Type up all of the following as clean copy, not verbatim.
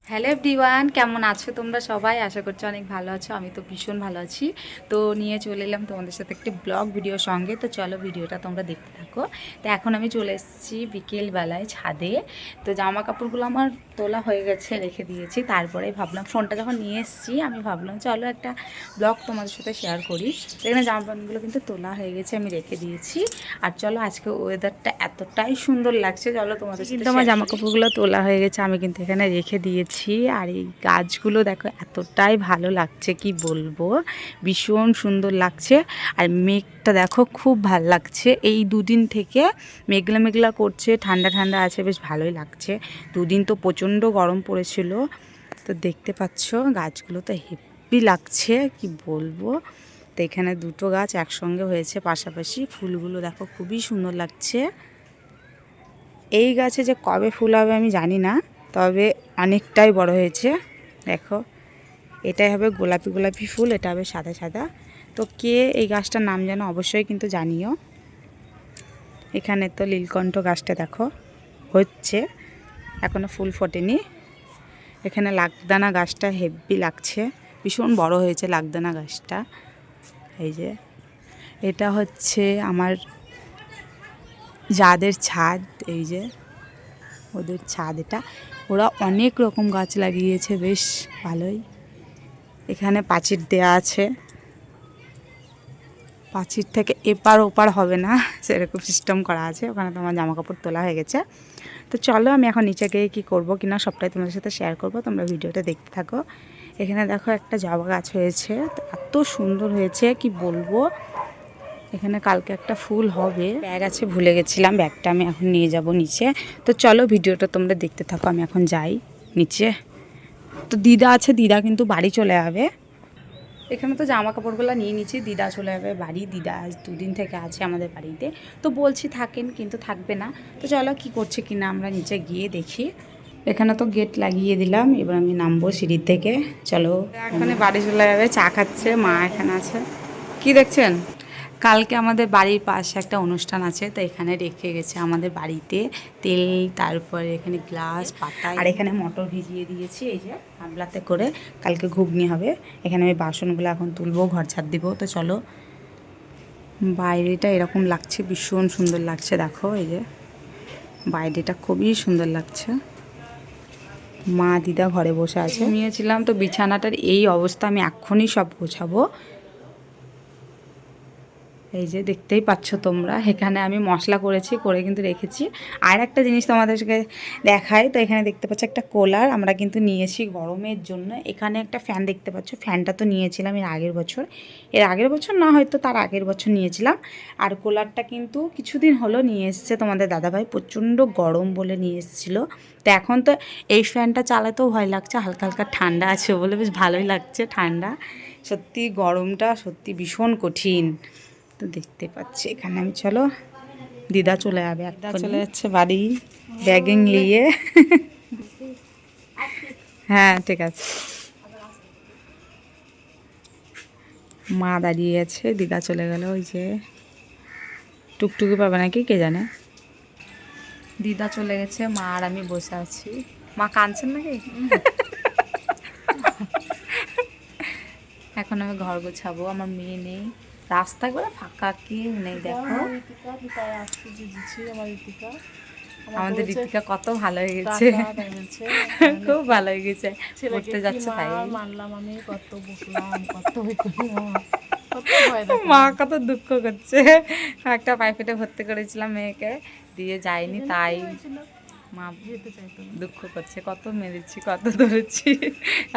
Hello everyone, কেমন আছো তোমরা সবাই? আশা করছি অনেক ভালো আছো। আমি তো ভীষণ ভালো আছি। তো নিয়ে চলে এলাম তোমাদের সাথে একটি ব্লগ ভিডিও সঙ্গে। তো চলো ভিডিওটা তোমরা দেখতে থাকো। তো এখন আমি চলে এসেছি বিকেলবেলায় ছাদে। তো জামা কাপড়গুলো আমার তোলা হয়ে গেছে, রেখে দিয়েছি। তারপরে ভাবলাম ফোনটা যখন নিয়ে এসেছি আমি ভাবলাম চলো একটা ব্লগ তোমাদের সাথে শেয়ার করি। তো এখানে জামা প্যান্টগুলো কিন্তু তোলা হয়ে গেছে, আমি রেখে দিয়েছি। আর চলো আজকে ওয়েদারটা এতটাই সুন্দর লাগছে, চলো তোমাদের কিন্তু আমার জামা কাপড়গুলো তোলা হয়ে গেছে, আমি কিন্তু এখানে রেখে দিয়েছি। আর এই গাছগুলো দেখো এতটাই ভালো লাগছে, কি বলবো, ভীষণ সুন্দর লাগছে। আর মেঘটা দেখো খুব ভালো লাগছে, এই দুদিন থেকে মেঘলা মেঘলা করছে, ঠান্ডা ঠান্ডা আছে, বেশ ভালোই লাগছে। দুদিন তো প্রচণ্ড গরম পড়েছিল। তো দেখতে পাচ্ছ গাছগুলো তো হেভি লাগছে, কি বলবো। তো এখানে দুটো গাছ একসঙ্গে হয়েছে পাশাপাশি, ফুলগুলো দেখো খুবই সুন্দর লাগছে। এই গাছে যে কবে ফুল হবে আমি জানি না, তবে অনেকটাই বড় হয়েছে। দেখো এটাই হবে গোলাপি গোলাপি ফুল, এটা হবে সাদা সাদা। তো কে এই গাছটার নাম জানো অবশ্যই কিন্তু জানিও। এখানে তো নীলকণ্ঠ গাছটা দেখো হচ্ছে, এখনও ফুল ফোটেনি। এখানে লাগদানা গাছটা হেভি লাগছে, ভীষণ বড় হয়েছে লাগদানা গাছটা। এই যে এটা হচ্ছে আমার যাদের ছাদ, এই যে ওদের ছাদ এটা। ওরা অনেক রকম গাছ লাগিয়েছে, বেশ ভালোই। এখানে প্রাচীর দেয়া আছে, প্রাচীর থেকে এপার ওপার হবে না সেরকম সিস্টেম করা আছে। ওখানে তো আমার জামা কাপড় তোলা হয়ে গেছে। তো চলো আমি এখন নিচে গিয়ে কী করবো কিনা সবটাই তোমাদের সাথে শেয়ার করবো, তোমরা ভিডিওটা দেখতে থাকো। এখানে দেখো একটা জবা গাছ হয়েছে, এত সুন্দর হয়েছে কি বলবো। এখানে কালকে একটা ফুল হবে। ব্যাগ আছে, ভুলে গেছিলাম, ব্যাগটা আমি এখন নিয়ে যাব নিচে। তো চলো ভিডিওটা তোমরা দেখতে থাকো, আমি এখন যাই নিচে। তো দিদা আছে, দিদা কিন্তু বাড়ি চলে যাবে। এখানে তো জামা কাপড়গুলো নিয়ে নিচ্ছি, দিদা চলে যাবে বাড়ি। দিদা আজ দুদিন থেকে আছে আমাদের বাড়িতে। তো বলছি থাকেন, কিন্তু থাকবে না। তো চলো কি করছে কিনা আমরা নিচে গিয়ে দেখি। এখানে তো গেট লাগিয়ে দিলাম, এবার আমি নামবো সিঁড়ির থেকে। চলো এখানে বাড়ি চলে যাবে, চা খাচ্ছে, মা এখানে আছে। কি দেখছেন? কালকে আমাদের বাড়ির পাশে একটা অনুষ্ঠান আছে, তো এখানে রেখে গেছে আমাদের বাড়িতে তেল, তারপরে এখানে গ্লাস, পাতা, আর এখানে মটর ভিজিয়ে দিয়েছি এই যে গামলাতে করে। কালকে ঘুগনি হবে। এখানে আমি বাসনগুলো এখন তুলবো, ঘর ঝাড় দিব। তো চলো, বাইরেটা এরকম লাগছে, ভীষণ সুন্দর লাগছে। দেখো এই যে বাইরেটা খুবই সুন্দর লাগছে। মা দিদা ঘরে বসে আছে, ঘুমিয়েছিলাম। তো বিছানাটার এই অবস্থা, আমি এক্ষুনি সব গোছাবো। এই যে দেখতেই পাচ্ছ তোমরা, এখানে আমি মশলা করেছি, করে কিন্তু রেখেছি। আর একটা জিনিস তোমাদেরকে দেখাই। তো এখানে দেখতে পাচ্ছ একটা কুলার আমরা কিন্তু নিয়েছি গরমের জন্য। এখানে একটা ফ্যান দেখতে পাচ্ছ, ফ্যানটা তো নিয়েছিলাম এর আগের বছর, না হয়তো তার আগের বছর নিয়েছিলাম। আর কুলারটা কিন্তু কিছুদিন হলো নিয়ে এসছে তোমাদের দাদাভাই, প্রচণ্ড গরম বলে নিয়ে এসেছিলো। তো এখন তো এই ফ্যানটা চালাতেও ভয় লাগছে, হালকা হালকা ঠান্ডা আছে বলে বেশ ভালোই লাগছে ঠান্ডা। সত্যি গরমটা সত্যি ভীষণ কঠিন। তো দেখতে পাচ্ছি এখানে আমি, চলো দিদা চলে যাবে, দিদা চলে যাচ্ছে বাড়ি ব্যাগিং নিয়ে। হ্যাঁ ঠিক আছে। মা দাঁড়িয়ে আছে, দিদা চলে গেল। ওই যে টুকটুকি পাবে নাকি কে জানে। দিদা চলে গেছে, মা আর আমি বসে আছি। মা কাঁদছেন নাকি? এখন আমি ঘর গোছাবো, আমার মেয়ে নেই, রাস্তা একবারে ফাঁকা, কেউ নেই। দেখো আমাদের ঋতিকা কত ভালো হয়ে গেছে, খুব ভালো হয়ে গেছে, পড়তে যাচ্ছে তাই। মানলাম আমি, কত বকলাম, কত মা কত দুঃখ করছে। একটা প্রাইভেটে ভর্তি করেছিলাম মেয়েকে, দিয়ে যায়নি, তাই মা দুঃখ করছে, কত মেরেছি কত ধরেছি।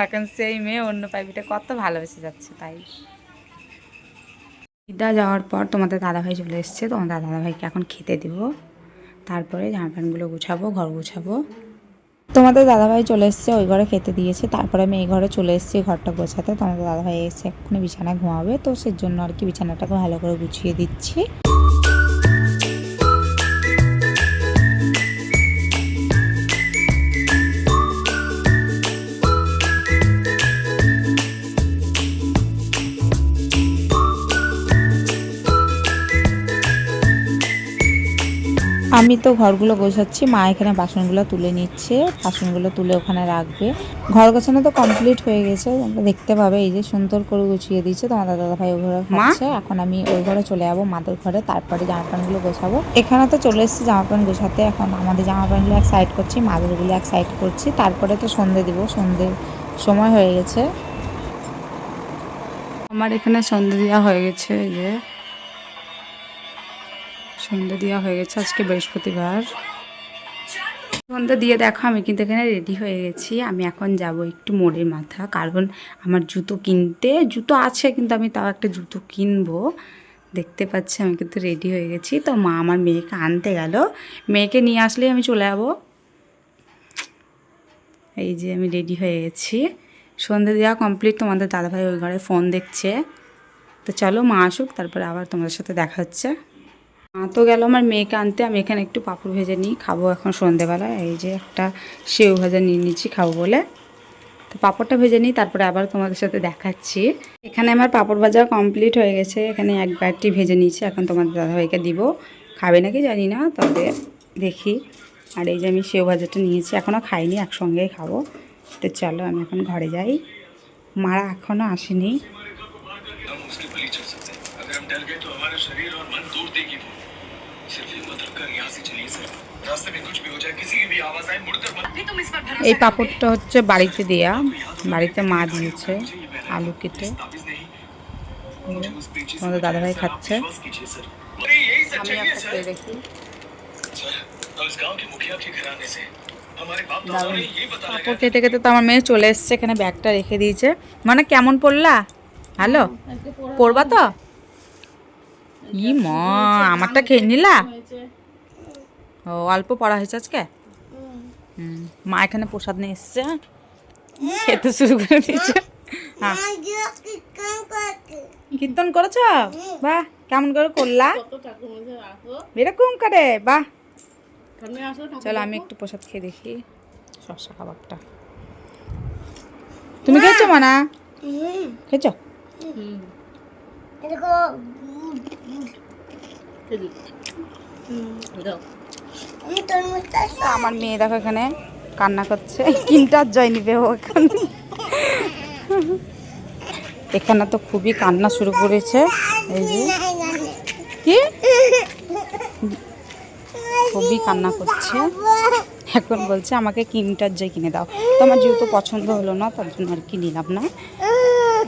এখন সেই মেয়ে অন্য প্রাইভেটে কত ভালোবেসে যাচ্ছে। তাই দিদা যাওয়ার পর তোমাদের দাদাভাই চলে এসছে, তোমাদের দাদাভাইকে এখন খেতে দেবো, তারপরে জামা প্যান্টগুলো গুছাবো, ঘর গুছাবো। তোমাদের দাদাভাই চলে এসছে, ওই ঘরে খেতে দিয়েছে, তারপরে আমি এই ঘরে চলে এসেছি ঘরটা গোছাতে। তোমাদের দাদাভাই এসে এক্ষুনি বিছানায় ঘুমাবে, তো সেই জন্য আর কি বিছানাটাকে ভালো করে গুছিয়ে দিচ্ছি। আমি তো ঘরগুলো গোছাচ্ছি, মা এখানে বাসনগুলো তুলে নিচ্ছে, বাসনগুলো তুলে ওখানে রাখবে। ঘর গোছানো তো কমপ্লিট হয়ে গেছে, তোমরা দেখতে পাবে। এই যে সুন্দর করে গুছিয়ে দিচ্ছে তোমাদের দাদাভাই ওই ঘরে খাচ্ছে। এখন আমি ওই ঘরে চলে যাবো, মাদের ঘরে, তারপরে জামা প্যান্টগুলো গোছাবো। এখানে তো চলে এসেছি জামা প্যান্ট গোছাতে। এখন আমাদের জামা প্যান্টগুলো এক সাইড করছি, মাদেরগুলো এক সাইড করছি, তারপরে তো সন্ধে দিব। সন্ধের সময় হয়ে গেছে। আমার এখানে সন্ধে দেওয়া হয়ে গেছে। এই যে সন্ধে দেওয়া হয়ে গেছে, আজকে বৃহস্পতিবার। সন্ধে দিয়ে দেখো আমি কিন্তু এখানে রেডি হয়ে গেছি। আমি এখন যাব একটু মোড়ের মাথা, কারণ আমার জুতো কিনতে, জুতো আছে কিন্তু আমি তাও একটা জুতো কিনবো। দেখতে পাচ্ছি আমি কিন্তু রেডি হয়ে গেছি। তো মা আমার মেয়েকে আনতে গেল, মেয়েকে নিয়ে আসলেই আমি চলে যাবো। এই যে আমি রেডি হয়ে গেছি, সন্ধে দেওয়া কমপ্লিট। তোমাদের দাদাভাই ওই ঘরে ফোন দেখছে। তো চলো মা আসুক, তারপরে আবার তোমাদের সাথে দেখা হচ্ছে। মা তো গেল আমার মেয়েকে আনতে। আমি এখানে একটু পাঁপড় ভেজে নিই, খাবো এখন সন্ধেবেলা। এই যে একটা সেউ ভাজা নিয়ে নিচ্ছি খাবো বলে। তো পাঁপড়টা ভেজে নিই, তারপরে আবার তোমাদের সাথে দেখাচ্ছি। এখানে আমার পাঁপড় ভাজা কমপ্লিট হয়ে গেছে। এখানে এক বাটি ভেজে নিয়েছি, এখন তোমাদের দাদাভাইকে দিব। খাবে নাকি জানি না, তবে দেখি। আর এই যে আমি সেউ ভাজাটা নিয়েছি, এখনও খাইনি, একসঙ্গেই খাবো। তো চলো আমি এখন ঘরে যাই, মারা এখনও আসেনি। এই পাঁপড়টা হচ্ছে বাড়িতে দেয়া, বাড়িতে মা দিয়েছে আলু কেটে। তোমাদের দাদাভাই খাচ্ছে, আমি একটা খেয়ে দেখি। পাঁপড় খেতে খেতে তো আমার মেয়ে চলে এসছে, এখানে ব্যাগটা রেখে দিয়েছে। মানে কেমন পড়লা? হ্যালো, পড়বা তো? ই মা, আমারটা খেয়ে নিলা? ও, অল্প পড়া হয়েছে আজকে। মা এখানে প্রসাদ নিয়ে এসছে, খেতে শুরু করে দিয়েছে। হ্যাঁ, কীর্তন করেছ? বাহ, কেমন করে করলা? এরকম করে, বাহ। চলো আমি একটু প্রসাদ খেয়ে দেখি, শসা খাবারটা। তুমি খেয়েছো মানা? খেয়েছো? আমার মেয়ে দেখো এখানে কান্না করছে, কিনটার জয় নিবে ও এখানে। এখানে তো খুবই কান্না শুরু করেছে। এই যে কি, খুবই কান্না করছে। এখন বলছে আমাকে কিনটার জয় কিনে দাও। তো আমার যেহেতু পছন্দ হলো না, তার জন্য আর কি নিলাম না।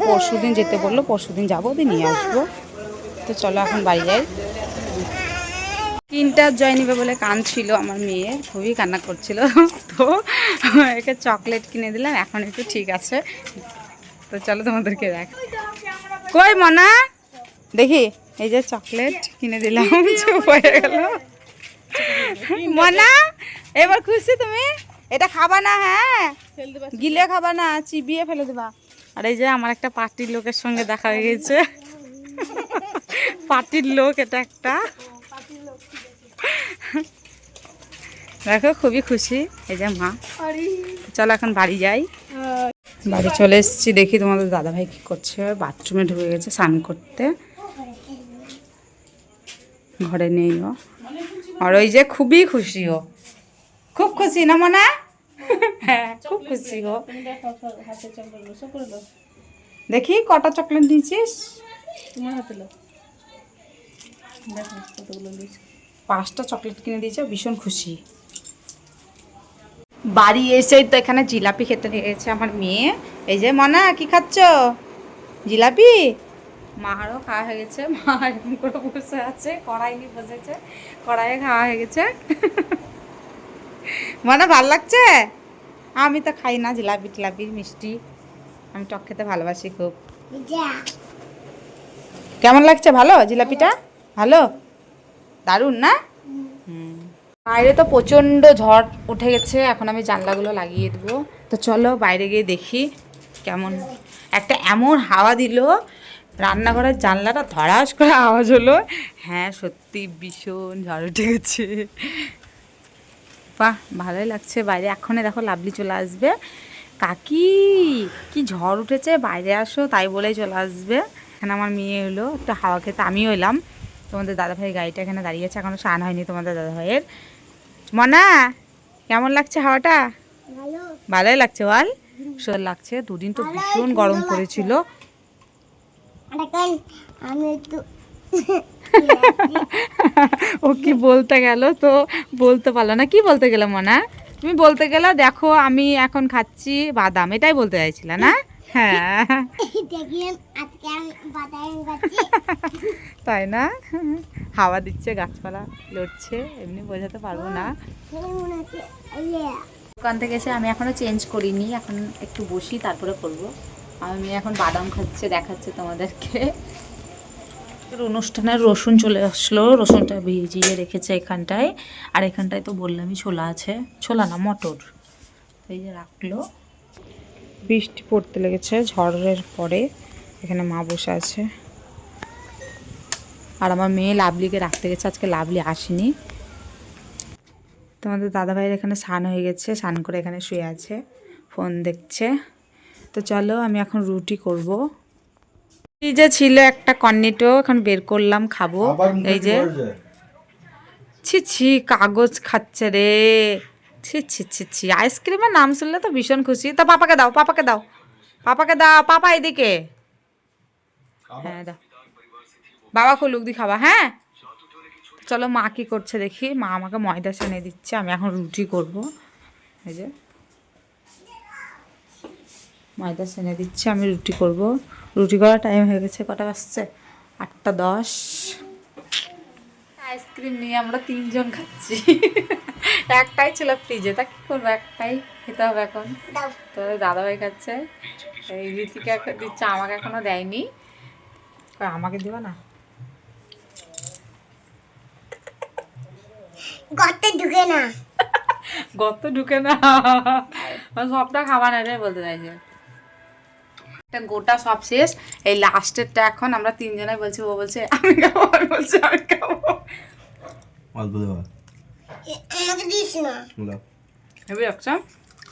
পরশুদিন যেতে বললো, পরশুদিন যাবো, দিয়ে নিয়ে আসবো। তো চলো এখন বাড়ি যাই। কিনটার জয় নিবে বলে কাঁদছিল আমার মেয়ে, খুবই কান্না করছিল। তো একে চকলেট কিনে দিলাম, এখন একটু ঠিক আছে। তো চলো তোমাদেরকে দেখ। কই মনা, দেখি এই যে চকলেট কিনে দিলাম, চুপ হয়ে গেল। মনা এবার খুশি তুমি? এটা খাবা না, হ্যাঁ গিলে খাবা না, চিবিয়ে ফেলে দেবা। আর এই যে আমার একটা পার্টির লোকের সঙ্গে দেখা হয়ে গেছে, পার্টির লোক এটা একটা। দেখো খুবই খুশি এই যে মা। চলো এখন বাড়ি যাই। বাড়ি চলে এসেছি, দেখি তোমাদের দাদাভাই কি করছে। বাথরুমে ঢুকে গেছে স্নান করতে, ঘরে নেই ও। আর ওই যে খুবই খুশি ও, খুব খুশি না মনা? হ্যাঁ খুব খুশি ও। দেখি কটা চকলেট নিয়েছিস? 5টা চকলেট কিনে দিয়েছে, ভীষণ খুশি। বাড়ি এসেই তো এখানে জিলাপি খেতে লেগেছে আমার মেয়ে। এই যে মনা কি খাচ্ছ? জিলাপি। মারও খাওয়া হয়ে গেছে, মা এরকম করে বসে আছে, কড়াই নিয়ে বসেছে, কড়াইয়ে খাওয়া হয়ে গেছে। মনে ভাল লাগছে? আমি তো খাই না জিলাপি টিলাপি মিষ্টি, আমি টক খেতে ভালোবাসি খুব। কেমন লাগছে? ভালো জিলাপিটা? ভালো, দারুণ না? বাইরে তো প্রচণ্ড ঝড় উঠে গেছে, এখন আমি জানলাগুলো লাগিয়ে দেবো। তো চলো বাইরে গিয়ে দেখি কেমন। একটা এমন হাওয়া দিল, রান্নাঘরের জানলাটা ধড়াস করে আওয়াজ হলো। হ্যাঁ সত্যি ভীষণ ঝড় উঠে গেছে। বাহ, ভালোই লাগছে বাইরে। এখনই দেখো লাভলি চলে আসবে। কাকি কি ঝড় উঠেছে, বাইরে আসো, তাই বলেই চলে আসবে। এখানে আমার মেয়ে হলো একটু হাওয়া খেতে, আমিও এলাম। তোমাদের দাদাভাই গাড়িটা এখানে দাঁড়িয়ে আছে, এখনো স্নান হয়নি তোমাদের দাদাভাইয়ের। মনা কেমন লাগছে হাওয়াটা? ভালোই লাগছে বল? সুন্দর লাগছে। দুদিন তো ভীষণ গরম পড়েছিল। ও কি বলতে গেল তো বলতে পারলো না। কি বলতে গেল মনা? তুমি বলতে গেলে দেখো আমি এখন খাচ্ছি বাদাম, এটাই বলতে চাইছিল না? হ্যাঁ তাই না? হাওয়া দিচ্ছে, গাছপালা লড়ছে, এমনি বোঝাতে পারবো না। দোকান থেকে এসে আমি এখনো চেঞ্জ করিনি, এখন একটু বসি তারপরে করবো। আমার মেয়ে এখন বাদাম খাচ্ছে, দেখাচ্ছে তোমাদেরকে। অনুষ্ঠানের রসুন চলে আসলো, রসুনটা ভিজিয়ে রেখেছে এখানটায়। আর এখানটায় তো বললামই ছোলা আছে, ছোলা না মটর, এই যে রাখলো। বৃষ্টি পড়তে লেগেছে ঝড়ের পরে। এখানে মা বসে আছে আর আমার মেয়ে লাভলিকে রাখতে গেছে, আজকে লাভলি আসেনি। তোমাদের দাদাভাইয়ের এখানে স্নান হয়ে গেছে, স্নান করে এখানে শুয়ে আছে, ফোন দেখছে। তো চলো আমি এখন রুটি করব। এই যে ছিল একটা কর্নেটো, এখন বের করলাম, খাবো। এই যে ছি ছি কাগজ খাচ্ছে রে, ছি ছি ছি ছি। আইসক্রিমের নাম শুনলে তো ভীষণ খুশি। তা পাপাকে দাও, পাপাকে দাও, পাপাকে দাও, পাপা এদিকে। হ্যাঁ দাও, বাবা খুলুক দি খাবা। হ্যাঁ চলো মা কি করছে দেখি। মা আমাকে ময়দা সানে দিচ্ছে, আমি এখন রুটি করব। এই যে ময়দা সেনে দিচ্ছে, আমি রুটি করব। রুটি করার টাইম হয়ে গেছে, কটা বাজছে? 8:10। আইসক্রিম নিয়ে আমরা 3 জন খাচ্ছি। একটাই ছিল ফ্রিজে, তা কী করবো, একটাই খেতে হবে এখন। তো দাদাভাই খাচ্ছে, এই রীতিকা দিচ্ছে, আমাকে এখনো দেয়নি। আমাকে দেবে না? গর্তে ঢুকে না, গর্তে ঢুকে না, সবটা খাবা না রে বলতে চাইছে। একটা গোটা সব শেষ, এই লাস্টেরটা এখন আমরা 3 জনাই বলছি। ও বলছে আমি খাবো, আমি বলছি আমি খাবো। আমাকে দিস না, হেবি রাখছো।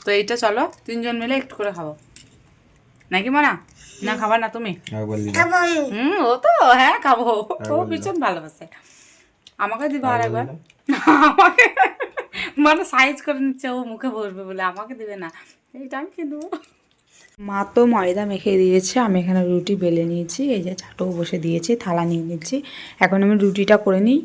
তো এইটা চলো 3 জন মিলে একটু করে খাবো নাকি মানা? না খাবার না তুমি? ও তো হ্যাঁ খাবো, ও ভীষণ ভালোবাসে। আমাকে দিবা আর একবার? আমাকে মানে সাইজ করে নিচ্ছে ও, মুখে বসবে বলে, আমাকে দিবে না। এইটা আমি খেয়ে দেবো। মা তো ময়দা মেখে দিয়েছে, আমি এখানে রুটি বেলে নিয়েছি। এই যে চাটও বসে দিয়েছি, থালা নিয়ে নিচ্ছি। এখন আমি রুটিটা করে নিই,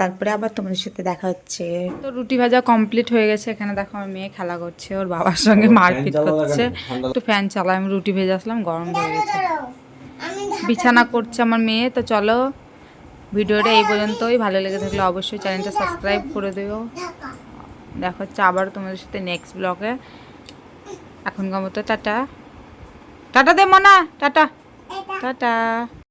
তারপরে আবার তোমাদের সাথে দেখা হচ্ছে। তো রুটি ভাজা কমপ্লিট হয়ে গেছে। এখানে দেখো আমার মেয়ে খেলা করছে, ওর বাবার সঙ্গে মারপিট করছে। একটু ফ্যান চালাই, আমি রুটি ভেজে আসলাম, গরম হয়ে গেছে। বিছানা করছে আমার মেয়ে। তো চলো ভিডিওটা এই পর্যন্তই। ভালো লেগে থাকলে অবশ্যই চ্যানেলটা সাবস্ক্রাইব করে দিও। দেখা হচ্ছে আবার তোমাদের সাথে নেক্সট ব্লগে। এখনকার মতো টাটা। টাটা দে মনা, টাটা টাটা।